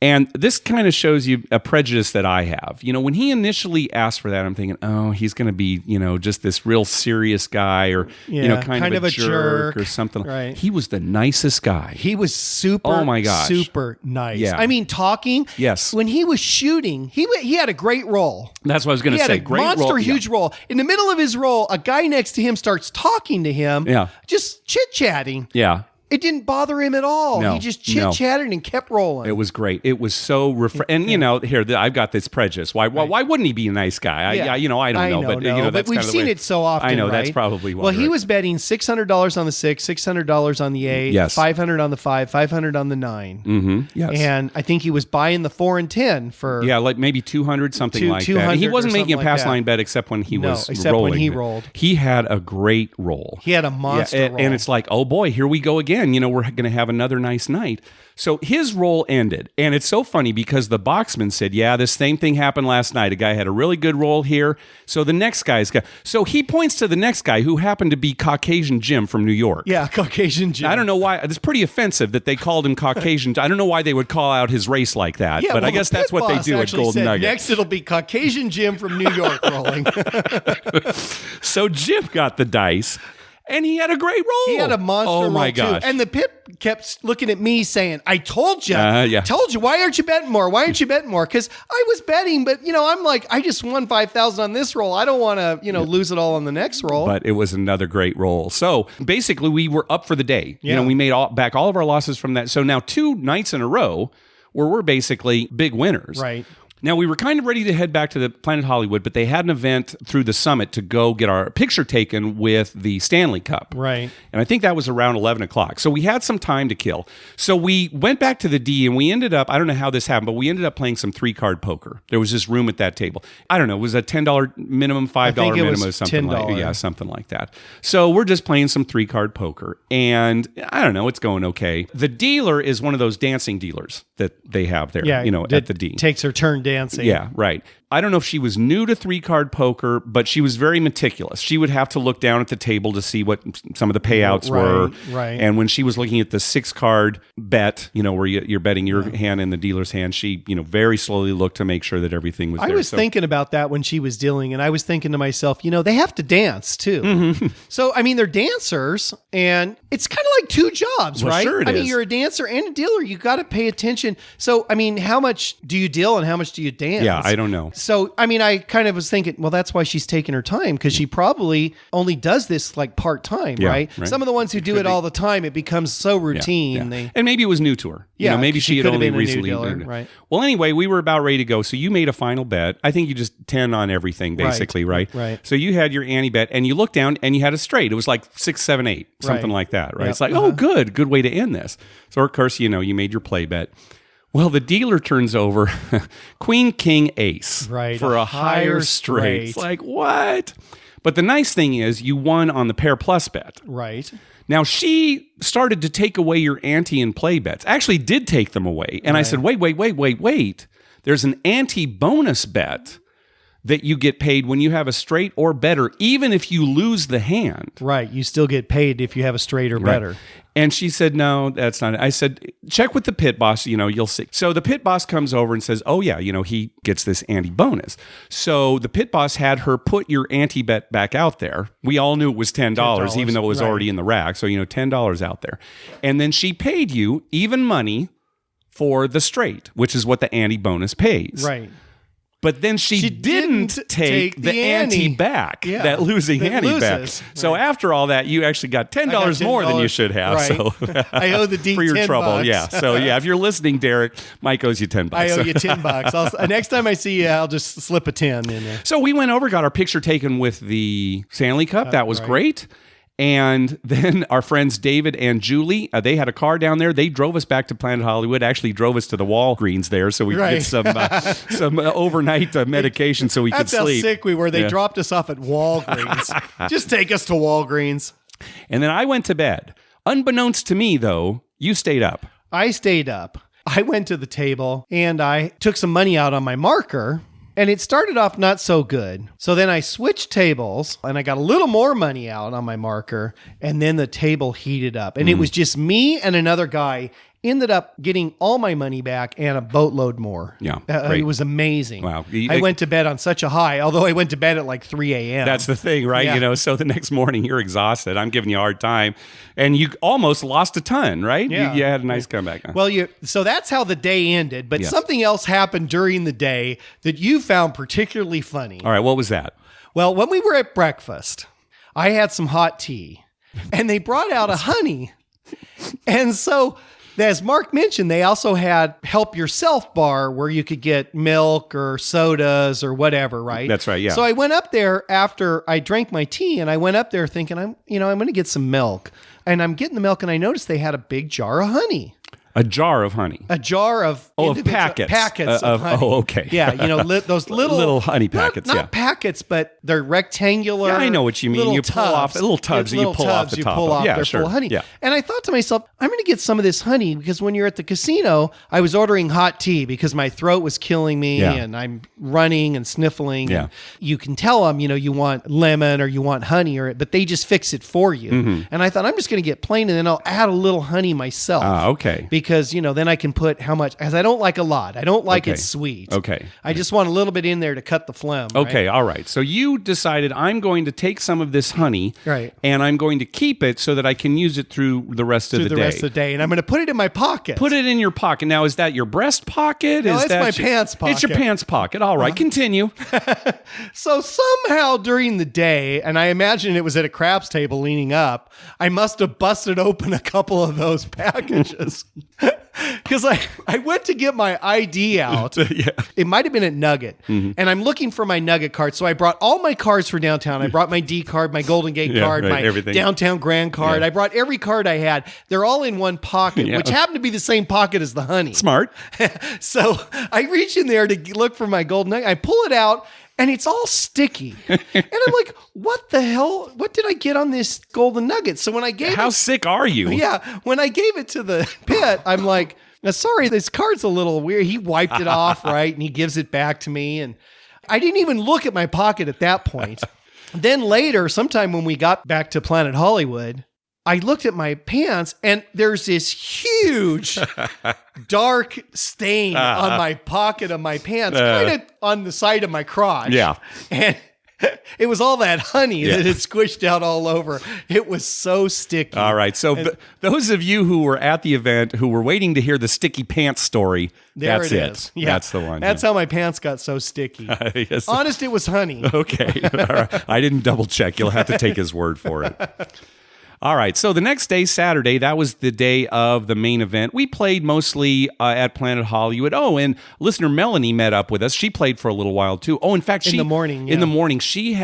And this kind of shows you a prejudice that I have. When he initially asked for that, I'm thinking, oh, he's going to be, just this real serious guy or, kind of a jerk or something. Right. He was the nicest guy. He was super, oh my gosh, super nice. Yeah. I mean, talking. Yes. When he was shooting, he had a great roll. That's what I was going to say. He had a monster huge roll. In the middle of his roll, a guy next to him starts talking to him. Yeah. Just chit-chatting. Yeah. It didn't bother him at all. No, He just chit-chatted and kept rolling. It was great. It was so refreshing. And, here, I've got this prejudice. Why wouldn't he be a nice guy? I don't know. But, that's but we've kind of seen it so often, I know, right? that's probably why. Well, he was betting $600 on the 6, $600 on the 8, Yes. $500 on the 5, $500 on the 9. Mm-hmm. Yes. And I think he was buying the 4 and 10 for... Yeah, like maybe 200, something like that. And he wasn't making a pass line bet except when he was except rolling. when he rolled. He had a great roll. He had a monster roll. And it's like, oh boy, here we go again. We're going to have another nice night. So his roll ended. And it's so funny because the boxman said, yeah, this same thing happened last night. A guy had a really good roll here. So the next guy's got... So he points to the next guy who happened to be Caucasian Jim from New York. Yeah, Caucasian Jim. I don't know why. It's pretty offensive that they called him Caucasian. I don't know why they would call out his race like that. Yeah, but well, I guess that's what they do at Golden Nugget. Next it'll be Caucasian Jim from New York rolling. So Jim got the dice. And he had a great roll. He had a monster roll. Oh my gosh. Too. And the pip kept looking at me saying, I told you. Yeah. Told you. Why aren't you betting more? Why aren't you betting more? Because I was betting, but I'm like, I just won $5,000 on this roll. I don't want to, lose it all on the next roll. But it was another great roll. So basically we were up for the day. Yeah. We made back all of our losses from that. So now 2 nights in a row where we're basically big winners. Right. Now, we were kind of ready to head back to the Planet Hollywood, but they had an event through the summit to go get our picture taken with the Stanley Cup. Right. And I think that was around 11 o'clock. So we had some time to kill. So we went back to the D and we ended up, I don't know how this happened, but we ended up playing some 3-card poker. There was this room at that table. I don't know, it was a $10 minimum, $5 minimum, or something $10. something like that. So we're just playing some 3-card poker. And I don't know, it's going okay. The dealer is one of those dancing dealers that they have there, at the D. Takes her turn dancing. Yeah, right. I don't know if she was new to 3-card poker, but she was very meticulous. She would have to look down at the table to see what some of the payouts were. Right. And when she was looking at the 6-card bet, where you're betting your hand in the dealer's hand, she, very slowly looked to make sure that everything was there. I was thinking about that when she was dealing, and I was thinking to myself, they have to dance too. Mm-hmm. So, they're dancers, and it's kind of like 2 jobs, right? Sure it is. You're a dancer and a dealer. You got to pay attention. So, how much do you deal and how much do you dance? Yeah, I don't know. So, I mean, I kind of was thinking, well, that's why she's taking her time, because she probably only does this like part-time, right? Some of the ones who do it all the time, it becomes so routine. And maybe it was new to her. Yeah, maybe she had only recently. Right. Well, anyway, we were about ready to go. So you made a final bet. I think you just 10 on everything, basically, right? So you had your ante bet, and you looked down, and you had a straight. It was like 6, 7, 8, something like that, right? It's like, oh, good way to end this. So, of course, you made your play bet. Well, the dealer turns over Queen, King, Ace for a higher straight. It's like, what? But the nice thing is you won on the pair plus bet. Right. Now, she started to take away your ante and play bets. Actually did take them away. And I said, wait. There's an ante bonus bet that you get paid when you have a straight or better, even if you lose the hand. Right. You still get paid if you have a straight or better. And she said, no, that's not it. I said, check with the pit boss, you'll see. So the pit boss comes over and says, oh yeah, he gets this ante bonus. So the pit boss had her put your ante bet back out there. We all knew it was $10, even though it was already in the rack. So, $10 out there. And then she paid you even money for the straight, which is what the ante bonus pays. Right. But then she didn't take the ante back, that losing ante back. So after all that, you actually got $10 more than you should have. Right. So I owe the D for your $10. trouble. Yeah. So if you're listening, Derek, Mike owes you $10. I owe you $10. Next time I see you, I'll just slip a 10 in there. So we went over, got our picture taken with the Stanley Cup. That was great. And then our friends David and Julie, they had a car down there. They drove us back to Planet Hollywood, actually drove us to the Walgreens there so we could get some overnight medication so we could sleep. That's how sick we were. They dropped us off at Walgreens. Just take us to Walgreens. And then I went to bed. Unbeknownst to me, though, you stayed up. I stayed up. I went to the table and I took some money out on my marker. And it started off not so good. So then I switched tables and I got a little more money out on my marker. And then the table heated up. And it was just me and another guy. Ended up getting all my money back and a boatload more. Yeah. It was amazing. Wow. I went to bed on such a high, although I went to bed at like 3 a.m. That's the thing, right? Yeah. So the next morning you're exhausted. I'm giving you a hard time. And you almost lost a ton, right? Yeah. You had a nice comeback. Well, so that's how the day ended. But something else happened during the day that you found particularly funny. All right. What was that? Well, when we were at breakfast, I had some hot tea and they brought out a honey. And so, as Mark mentioned, they also had Help Yourself bar where you could get milk or sodas or whatever, right? That's right, yeah. So I went up there after I drank my tea and I went up there thinking, I'm going to get some milk. And I'm getting the milk and I noticed they had a big jar of honey. A jar of honey. A jar of packets. Packets of honey. Oh, okay. Yeah, those little honey packets. Not packets, but they're rectangular. Yeah, I know what you mean. You pull off little tubs that you pull off the top. They're full of honey. Yeah. And I thought to myself, I'm going to get some of this honey because when you're at the casino, I was ordering hot tea because my throat was killing me and I'm running and sniffling. Yeah. And you can tell them, you want lemon or you want honey, but they just fix it for you. Mm-hmm. And I thought I'm just going to get plain and then I'll add a little honey myself. Okay. Because, then I can put how much, as I don't like a lot. I don't like it sweet. Okay. I just want a little bit in there to cut the phlegm. Okay. All right. So you decided I'm going to take some of this honey and I'm going to keep it so that I can use it through the rest of the day. And I'm going to put it in my pocket. Put it in your pocket. Now, is that your breast pocket? No, it's my pants pocket. It's your pants pocket. All right. Continue. So somehow during the day, and I imagine it was at a craps table leaning up, I must have busted open a couple of those packages. Because I went to get my ID out. It might have been at Nugget. And I'm looking for my Nugget card. So I brought all my cards for downtown. I brought my D card, my Golden Gate card, my everything. Downtown Grand card. I brought every card I had. They're all in one pocket, which happened to be the same pocket as the honey. Smart. So I reach in there to look for my Golden Nugget. I pull it out. And it's all sticky. And I'm like, what the hell? What did I get on this Golden Nugget? So when I gave How sick are you? Yeah. When I gave it to the pit, I'm like, sorry, this card's a little weird. He wiped it off, right? And he gives it back to me. And I didn't even look at my pocket at that point. Then later, sometime when we got back to Planet Hollywood, I looked at my pants and there's this huge dark stain on my pocket of my pants, kind of on the side of my crotch. Yeah. And It was all that honey that had squished out all over. It was so sticky. All right. So those of you who were at the event who were waiting to hear the sticky pants story, that's it. Yeah. That's the one. That's how my pants got so sticky. Yes. Honest, it was honey. Okay. All right. I didn't double check. You'll have to take his word for it. All right, so the next day, Saturday, that was the day of the main event. We played mostly at Planet Hollywood. Oh, and listener Melanie met up with us. She played for a little while too. Oh, in fact, in the morning, she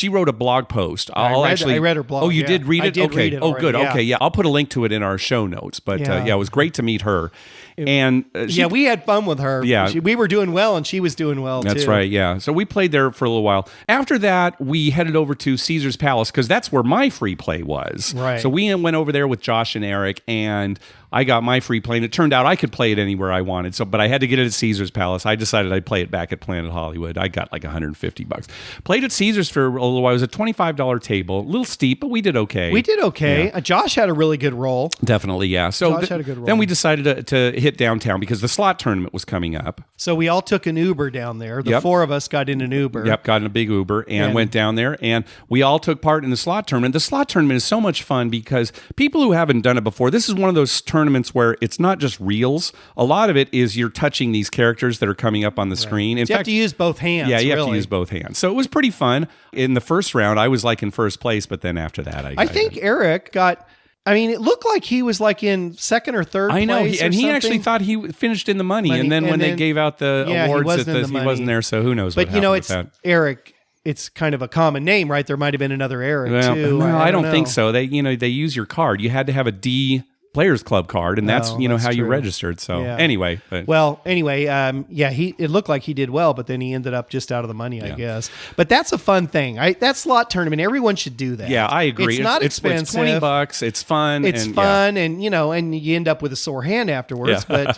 wrote a blog post. I read her blog. Oh, you did read it? I did read it already, good. Yeah. Okay, yeah, I'll put a link to it in our show notes. But it was great to meet her. And we had fun with her. Yeah, we were doing well, and she was doing well too. That's right. Yeah. So we played there for a little while. After that, we headed over to Caesar's Palace because that's where my free play was. Right. So we went over there with Josh and Eric, and I got my free play, and it turned out I could play it anywhere I wanted. But I had to get it at Caesar's Palace. I decided I'd play it back at Planet Hollywood. I got like $150. Played at Caesar's for a little while. It was a $25 table, a little steep, but we did okay. We did okay. Yeah. Josh had a really good roll. Definitely, yeah. So Josh had a good roll. Then we decided to hit downtown because the slot tournament was coming up. So we all took an Uber down there. The four of us got in an Uber. Yep, got in a big Uber and went down there, and we all took part in the slot tournament. The slot tournament is so much fun because people who haven't done it before, this is one of those tournaments where it's not just reels. A lot of it is you're touching these characters that are coming up on the screen. In fact, you have to use both hands. Yeah, you have to use both hands. So it was pretty fun. In the first round, I was like in first place, but then after that, I think Eric got... I mean, it looked like he was like in second or third place. I know, and he actually thought he finished in the money. And then when they gave out the awards, he wasn't there, so who knows what happened with that. Eric... It's kind of a common name, right? There might have been another Eric too. No, I don't think so. They use your card. You had to have a D Players Club card, and that's how you registered. So anyway, it looked like he did well, but then he ended up just out of the money, I guess. But that's a fun thing. That slot tournament, everyone should do that. Yeah, I agree. It's not expensive. It's $20. It's fun. It's fun, and you end up with a sore hand afterwards. Yeah.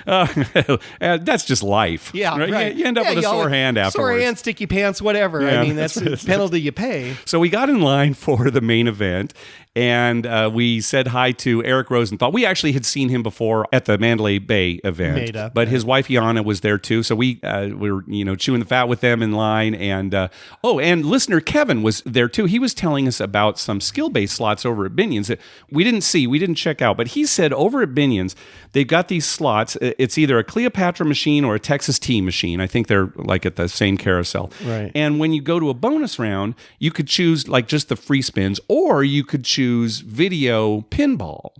But that's just life. Yeah, right. You end up with a sore hand afterwards. Sore hand, sticky pants, whatever. Yeah. I mean, that's a penalty you pay. So we got in line for the main event. And we said hi to Eric Rosenthal. We actually had seen him before at the Mandalay Bay event, but his wife Yana was there too. So we were chewing the fat with them in line. And and listener Kevin was there too. He was telling us about some skill-based slots over at Binion's that we didn't check out. But he said over at Binion's they've got these slots. It's either a Cleopatra machine or a Texas Tea machine. I think they're like at the same carousel. Right. And when you go to a bonus round, you could choose like just the free spins, or you could choose video pinball.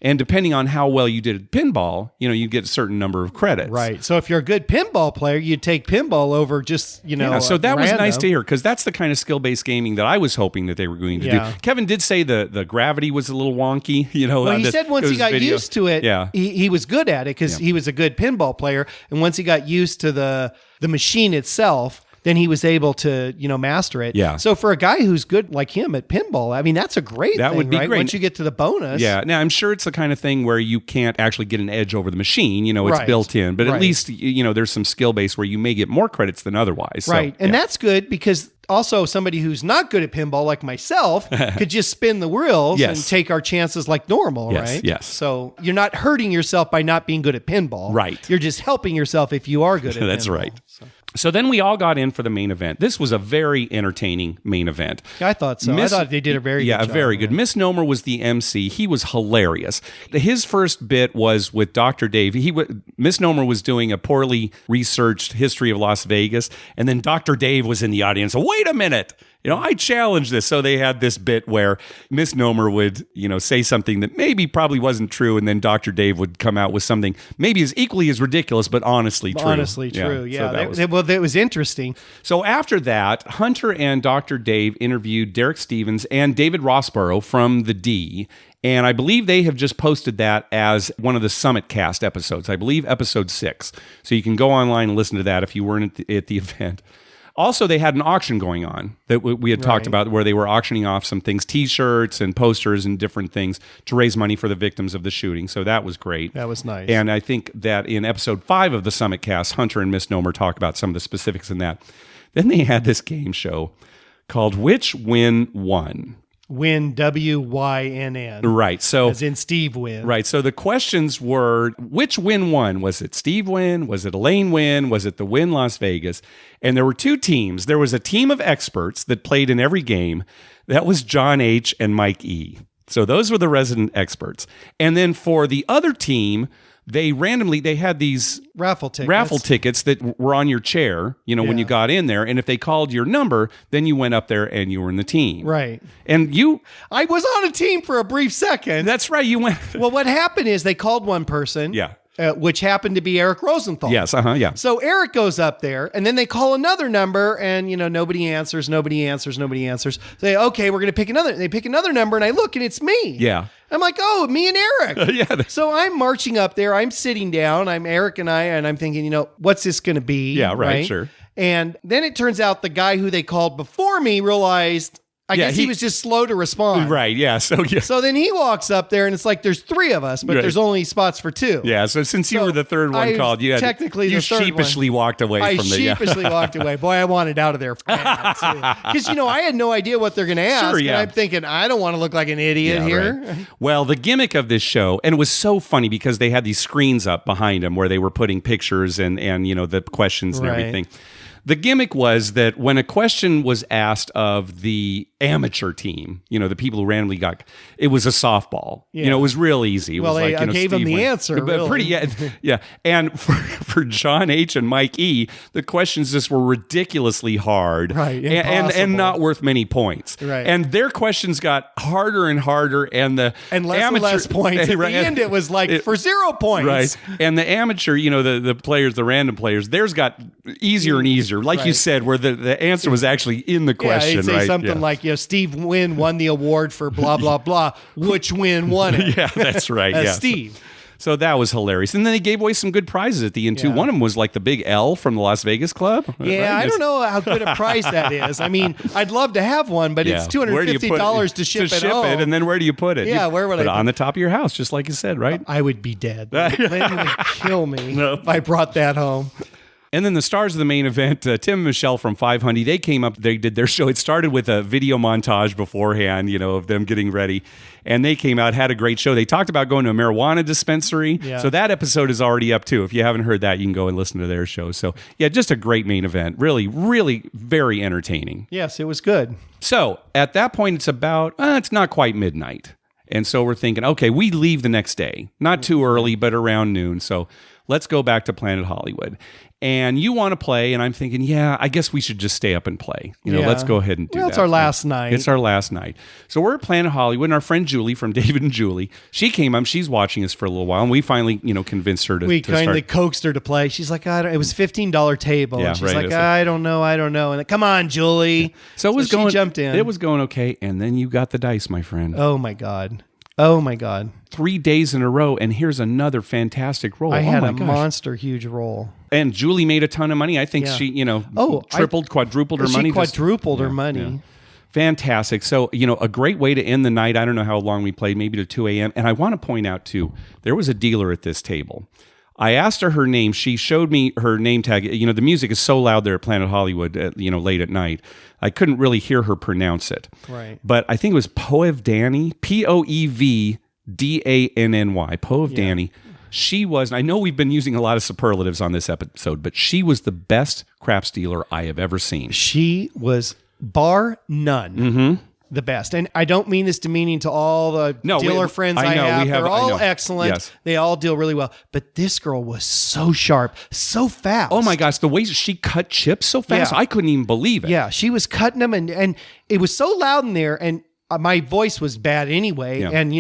And depending on how well you did at pinball, you get a certain number of credits. Right. So if you're a good pinball player, you take pinball over just, so that was nice to hear because that's the kind of skill-based gaming that I was hoping that they were going to do. Kevin did say the gravity was a little wonky, Well, he said once he got used to it, he was good at it because he was a good pinball player. And once he got used to the machine itself, then he was able to, master it. Yeah. So for a guy who's good like him at pinball, I mean, that's a great thing, that would be right? great. Once you get to the bonus. Yeah. Now, I'm sure it's the kind of thing where you can't actually get an edge over the machine. It's built in. But at least, there's some skill base where you may get more credits than otherwise. Right. So, and that's good because also somebody who's not good at pinball like myself could just spin the wheels and take our chances like normal, right? Yes. So you're not hurting yourself by not being good at pinball. Right. You're just helping yourself if you are good at That's pinball. right. So then we all got in for the main event. This was a very entertaining main event. I thought so. I thought they did a very good job. Yeah, very good. Misnomer was the MC. He was hilarious. His first bit was with Dr. Dave. Misnomer was doing a poorly researched history of Las Vegas, and then Dr. Dave was in the audience. Wait a minute. I challenge this. So they had this bit where Misnomer would, say something that probably wasn't true, and then Dr. Dave would come out with something maybe as equally as ridiculous, but honestly true. Honestly true, yeah. So that was interesting. So after that, Hunter and Dr. Dave interviewed Derek Stevens and David Rossborough from the D, and I believe they have just posted that as one of the Summit Cast episodes. I believe episode 6. So you can go online and listen to that if you weren't at the event. Also, they had an auction going on that we had talked about where they were auctioning off some things, T-shirts and posters and different things to raise money for the victims of the shooting. So that was great. That was nice. And I think that in episode 5 of the Summit Cast, Hunter and Misnomer talk about some of the specifics in that. Then they had this game show called Which Win Won. Wynn, W-Y-N-N. Right. So as in Steve Wynn. Right. So the questions were, which Wynn won? Was it Steve Wynn? Was it Elaine Wynn? Was it the Wynn Las Vegas? And there were two teams. There was a team of experts that played in every game. That was John H. and Mike E. So those were the resident experts. And then for the other team, they had these raffle tickets that were on your chair, when you got in there. And if they called your number, then you went up there and you were in the team. Right. And I was on a team for a brief second. That's right. You went. Well, what happened is they called one person. Yeah. Which happened to be Eric Rosenthal. Yes, yeah. So Eric goes up there, and then they call another number, and nobody answers. Say, okay, we're going to pick another. They pick another number, and I look, and it's me. Yeah. I'm like, oh, me and Eric. Yeah. So I'm marching up there. I'm sitting down. I'm Eric and I'm thinking, what's this going to be? Yeah, right, sure. And then it turns out the guy who they called before me realized. I guess he was just slow to respond. Right, yeah. So then he walks up there, and it's like there's three of us, but there's only spots for two. Yeah, so since you were the third one called, you sheepishly walked away from the... I sheepishly walked away. Boy, I wanted out of there fast. Because, I had no idea what they're going to ask. Sure, yeah. And I'm thinking, I don't want to look like an idiot here. Right. Well, the gimmick of this show, and it was so funny because they had these screens up behind them where they were putting pictures and the questions and everything. The gimmick was that when a question was asked of the amateur team, the people who randomly got, it was a softball. Yeah. It was real easy. It was like, I gave them the answer. But really. Pretty, yeah. And for John H. and Mike E., the questions just were ridiculously hard, right? And not worth many points. Right. And their questions got harder and harder, and less points. At the end, it was like for 0 points. Right. And the amateur, the players, the random players, theirs got easier and easier. Like you said, where the answer was actually in the question. He'd say something like, Steve Wynn won the award for blah, blah, blah. Which Wynn won it? Yeah, that's right. Steve. So that was hilarious. And then they gave away some good prizes at the end, too. One of them was like the big L from the Las Vegas Club. Yeah, I don't know how good a prize that is. I mean, I'd love to have one, but it's $250 to ship it home. And then where do you put it? Yeah, where would I put it? On the top of your house, just like you said, right? I would be dead. Lynn would kill me if I brought that home. And then the stars of the main event, Tim and Michelle from 500, they came up, they did their show. It started with a video montage beforehand, of them getting ready. And they came out, had a great show. They talked about going to a marijuana dispensary. Yeah. So that episode is already up too. If you haven't heard that, you can go and listen to their show. So yeah, just a great main event. Really, really very entertaining. Yes, it was good. So at that point, it's about, it's not quite midnight. And so we're thinking, okay, we leave the next day. Not too early, but around noon. So let's go back to Planet Hollywood. And you want to play, and I'm thinking, yeah, I guess we should just stay up and play. Let's go ahead and do that. It's our last night. It's our last night. So we're at Planet Hollywood, and our friend Julie from David and Julie, she came up. She's watching us for a little while, and we finally, convinced her to We kindly coaxed her to play. She's like, it was a $15 table. Yeah, and she's like, I don't know. And come on, Julie. Yeah. So she jumped in. It was going okay, and then you got the dice, my friend. Oh, my God. 3 days in a row, and here's another fantastic roll. I had a monster huge roll. And Julie made a ton of money. I think she, quadrupled her money. She quadrupled her money. Yeah. Fantastic. So, a great way to end the night. I don't know how long we played, maybe to 2 a.m. And I want to point out, too, there was a dealer at this table. I asked her name. She showed me her name tag. The music is so loud there at Planet Hollywood, late at night. I couldn't really hear her pronounce it. Right. But I think it was Poevdanny, Poevdanny, Poevdanny. Yeah. She was, and I know we've been using a lot of superlatives on this episode, but she was the best craps dealer I have ever seen. She was bar none. The best. And I don't mean this demeaning to all the dealer friends I have. They're all excellent. Yes. They all deal really well. But this girl was so sharp, so fast. Oh my gosh, the way she cut chips so fast, I couldn't even believe it. Yeah, she was cutting them and it was so loud in there, and my voice was bad anyway. Yeah. And,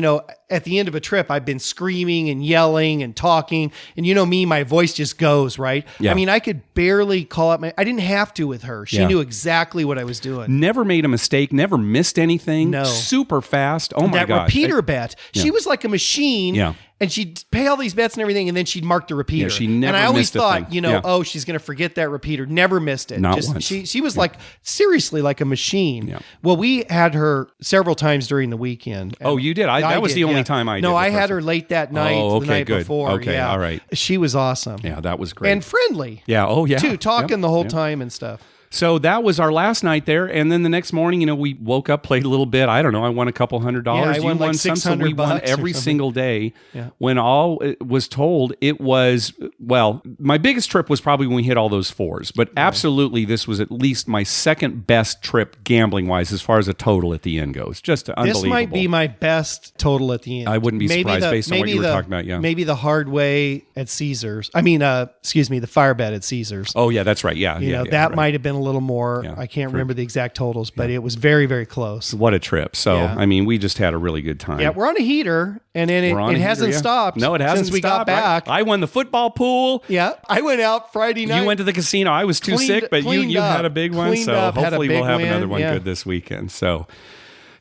at the end of a trip, I've been screaming and yelling and talking. And me, my voice just goes, right? Yeah. I mean, I could barely call out I didn't have to with her. She knew exactly what I was doing. Never made a mistake, never missed anything. No. Super fast. Oh my God. That repeater bet. She was like a machine. Yeah. And she'd pay all these bets and everything, and then she'd mark the repeater. Yeah, she never and I always missed thought, she's going to forget that repeater. Never missed it. Not once. She was like, seriously, like a machine. Yeah. Well, we had her several times during the weekend. Oh, you did? That was the only time I did. No, I had her late that night, the night before. Okay, all right. She was awesome. Yeah, that was great. And friendly. Yeah, too, talking the whole time and stuff. So that was our last night there. And then the next morning, we woke up, played a little bit. I don't know. I won a couple $100. I won like some, so we won every single day. Yeah. When all was told, it was, my biggest trip was probably when we hit all those fours. But absolutely, this was at least my second best trip gambling-wise as far as a total at the end goes. Just unbelievable. This might be my best total at the end. I wouldn't be surprised based on what you were talking about. Yeah. Maybe the hard way at Caesars. The fire bet at Caesars. Oh, yeah, that's right. Yeah. That might have been a little more. Yeah, I can't remember the exact totals, but it was very, very close. What a trip. So, we just had a really good time. Yeah, we're on a heater, and then it hasn't stopped. No, it hasn't since we got stopped. back. I won the football pool. Yeah, I went out Friday night. You went to the casino. I was too sick, but you had a big one. So hopefully we'll have another one good this weekend. So,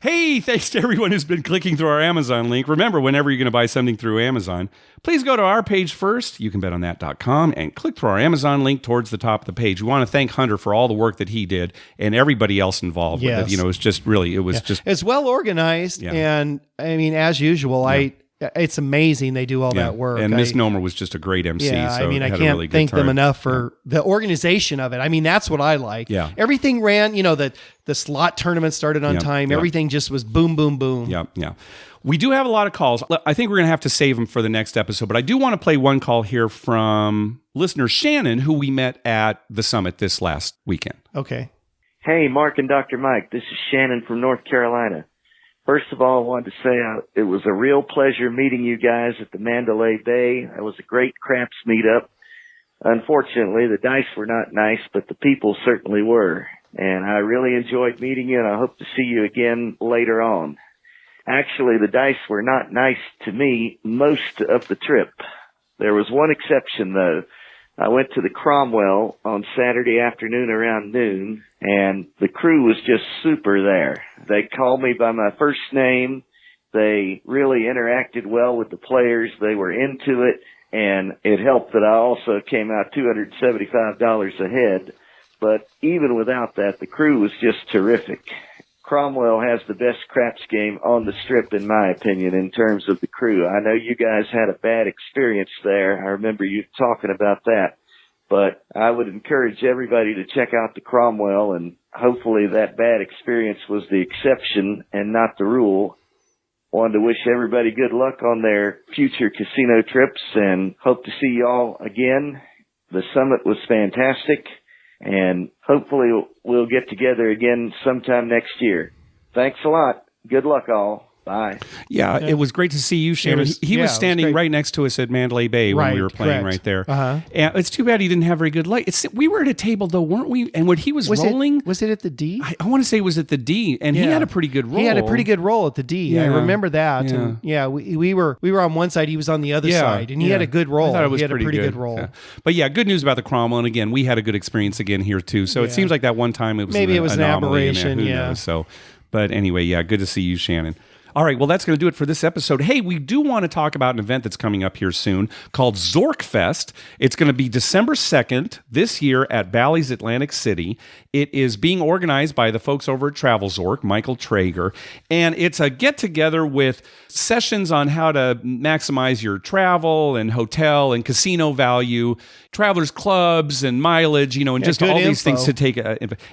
hey, thanks to everyone who's been clicking through our Amazon link. Remember, whenever you're going to buy something through Amazon, please go to our page first, youcanbetonthat.com, and click through our Amazon link towards the top of the page. We want to thank Hunter for all the work that he did and everybody else involved with it. It was just really, it's well organized. And as usual, it's amazing they do all that work. And Miss Nomer was just a great MC. Yeah, so I can't really thank them enough for the organization of it. That's what I like. Yeah. Everything ran, the slot tournament started on time. Everything just was boom, boom, boom. Yeah. We do have a lot of calls. I think we're going to have to save them for the next episode, but I do want to play one call here from listener Shannon, who we met at the summit this last weekend. Okay. Hey, Mark and Dr. Mike. This is Shannon from North Carolina. First of all, I wanted to say it was a real pleasure meeting you guys at the Mandalay Bay. It was a great craps meetup. Unfortunately, the dice were not nice, but the people certainly were. And I really enjoyed meeting you, and I hope to see you again later on. Actually, the dice were not nice to me most of the trip. There was one exception, though. I went to the Cromwell on Saturday afternoon around noon, and the crew was just super there. They called me by my first name. They really interacted well with the players. They were into it, and it helped that I also came out $275 ahead. But even without that, the crew was just terrific. Cromwell has the best craps game on the strip, in my opinion, in terms of the crew. I know you guys had a bad experience there. I remember you talking about that. But I would encourage everybody to check out the Cromwell, and hopefully that bad experience was the exception and not the rule. Wanted to wish everybody good luck on their future casino trips, and hope to see y'all again. The summit was fantastic. And hopefully we'll get together again sometime next year. Thanks a lot. Good luck, all. Bye. Yeah, it was great to see you, Shannon. He was standing right next to us at Mandalay Bay when we were playing right there. Uh-huh. And it's too bad he didn't have very good light. We were at a table, though, weren't we? And when he was rolling... Was it at the D? I want to say it was at the D, and he had a pretty good roll. He had a pretty good roll at the D. Yeah. I remember that. Yeah. And we were on one side, he was on the other side, and he had a good roll. I thought it was he had a pretty good roll. Yeah. But good news about the Cromwell, and again, we had a good experience again here, too. So it seems like that one time it was maybe it was an anomaly, aberration, who knows? So, but anyway, good to see you, Shannon. All right, well, that's going to do it for this episode. Hey, we do want to talk about an event that's coming up here soon called Zorkfest. It's going to be December 2nd this year at Bally's Atlantic City. It is being organized by the folks over at Travel Zork, Michael Traeger, and it's a get-together with sessions on how to maximize your travel and hotel and casino value, travelers clubs and mileage, and just all these things to take.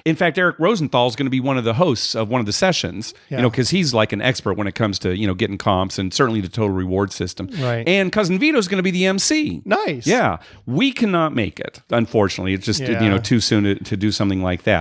In fact, Eric Rosenthal is going to be one of the hosts of one of the sessions, because he's like an expert when it comes to, getting comps and certainly the total reward system. Right. And Cousin Vito is going to be the MC. Nice. Yeah. We cannot make it, unfortunately. It's just, too soon to do something like that.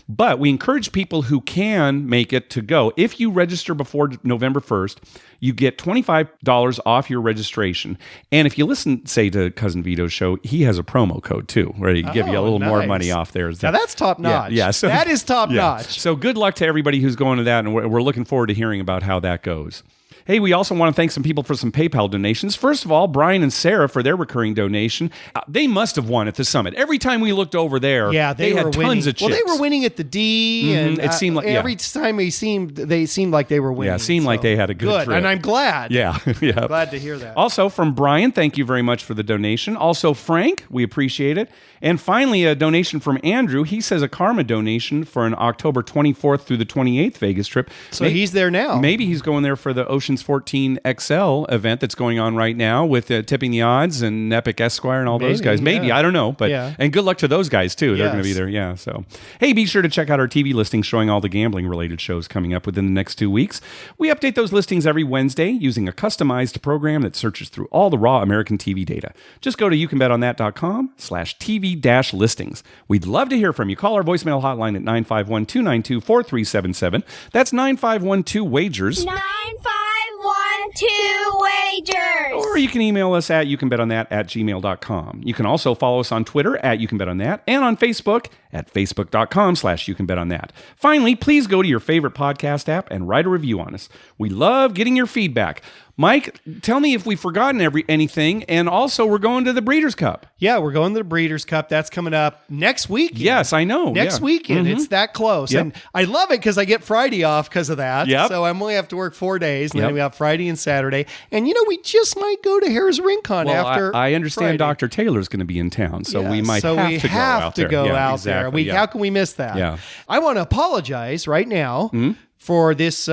But we encourage people who can make it to go. If you register before November 1st, you get $25 off your registration. And if you listen, say, to Cousin Vito's show, he has a promo code too, where he give you a little more money off there. Now that's top notch. Yeah, so that is top notch. So good luck to everybody who's going to that, and we're looking forward to hearing about how that goes. Hey, we also want to thank some people for some PayPal donations. First of all, Brian and Sarah for their recurring donation. They must have won at the summit. Every time we looked over there, they had tons of chips. Well, they were winning at the D, and it seemed like every time they seemed like they were winning. Yeah, it seemed like they had a good trip. And I'm glad. Yeah. Glad to hear that. Also from Brian, thank you very much for the donation. Also Frank, we appreciate it. And finally, a donation from Andrew. He says a karma donation for an October 24th through the 28th Vegas trip. So he's there now. Maybe he's going there for the Ocean Legends 14 XL event that's going on right now with Tipping the Odds and Epic Esquire and all those guys. Maybe, I don't know. But and good luck to those guys, too. They're going to be there. Yeah. So, hey, be sure to check out our TV listings showing all the gambling-related shows coming up within the next 2 weeks. We update those listings every Wednesday using a customized program that searches through all the raw American TV data. Just go to youcanbetonThat.com/TV-listings. We'd love to hear from you. Call our voicemail hotline at 951-292-4377. That's 9512-WAGERS. 9512-WAGERS. Or you can email us at youcanbetonThat@gmail.com. You can also follow us on Twitter at youcanbetonThat and on Facebook at facebook.com/youcanbetonThat. Finally, please go to your favorite podcast app and write a review on us. We love getting your feedback. Mike, tell me if we've forgotten anything. And also, we're going to the Breeders' Cup. Yeah, we're going to the Breeders' Cup. That's coming up next weekend. Yes, I know. Next weekend. It's that close. Yep. And I love it because I get Friday off because of that. Yep. So I only have to work 4 days. And then we have Friday and Saturday. And, we just might go to Harrah's Rincon after I understand Friday. Dr. Taylor's going to be in town. So we might have to go out there. out there. How can we miss that? Yeah. I want to apologize right now. For this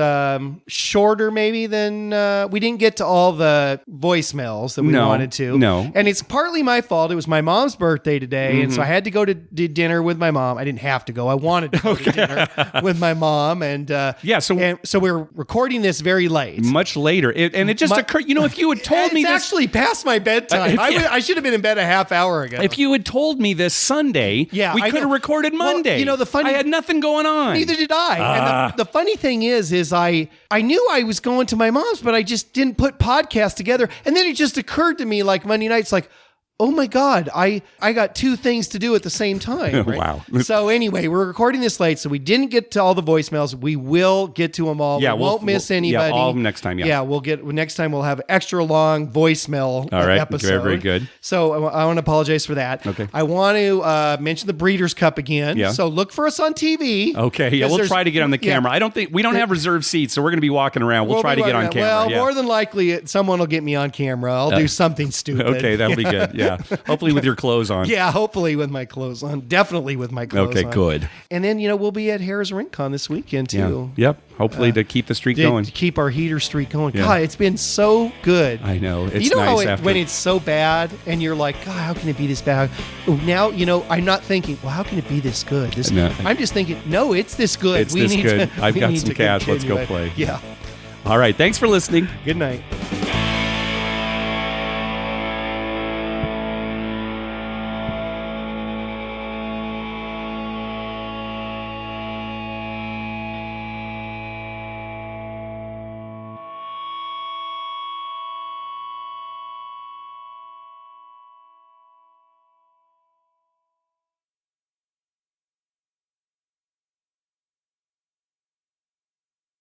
shorter maybe than we didn't get to all the voicemails that we wanted to. No. And it's partly my fault. It was my mom's birthday today. And so I had to go to dinner with my mom. I didn't have to go. I wanted to go to dinner with my mom. And so we're recording this very late. Much later. It just occurred, if you had told me it's this. actually past my bedtime. I should have been in bed a half hour ago. If you had told me this Sunday, we could have recorded Monday. Well, I had nothing going on. Neither did I. And the funny thing is I knew I was going to my mom's, but I just didn't put podcasts together. And then it just occurred to me like Monday nights, like, oh my God, I got 2 things to do at the same time. Right? Wow. So anyway, we're recording this late, so we didn't get to all the voicemails. We will get to them all. Yeah, we won't miss anybody. Yeah, all of them next time. Yeah, next time we'll have extra long voicemail episode. Very, very good. So I want to apologize for that. Okay. I want to mention the Breeders' Cup again. Yeah. So look for us on TV. Okay. Yeah, we'll try to get on the camera. I don't think we don't have reserved seats, so we're going to be walking around. We'll try to get on camera. Well, more than likely, someone will get me on camera. I'll do something stupid. Okay, that'll be good. Yeah. Hopefully with your clothes on. Yeah, hopefully with my clothes on. Definitely with my clothes on. Okay, good. And then, we'll be at Harrah's Rincon this weekend, too. Yeah. Yep. Hopefully to keep the streak going. To keep our heater streak going. Yeah. God, it's been so good. I know. It's nice when it's so bad and you're like, God, how can it be this bad? Now, I'm not thinking, well, how can it be this good? I'm just thinking, no, it's this good. It's this good. I've got some cash. Let's go play. Yeah. All right. Thanks for listening. Good night.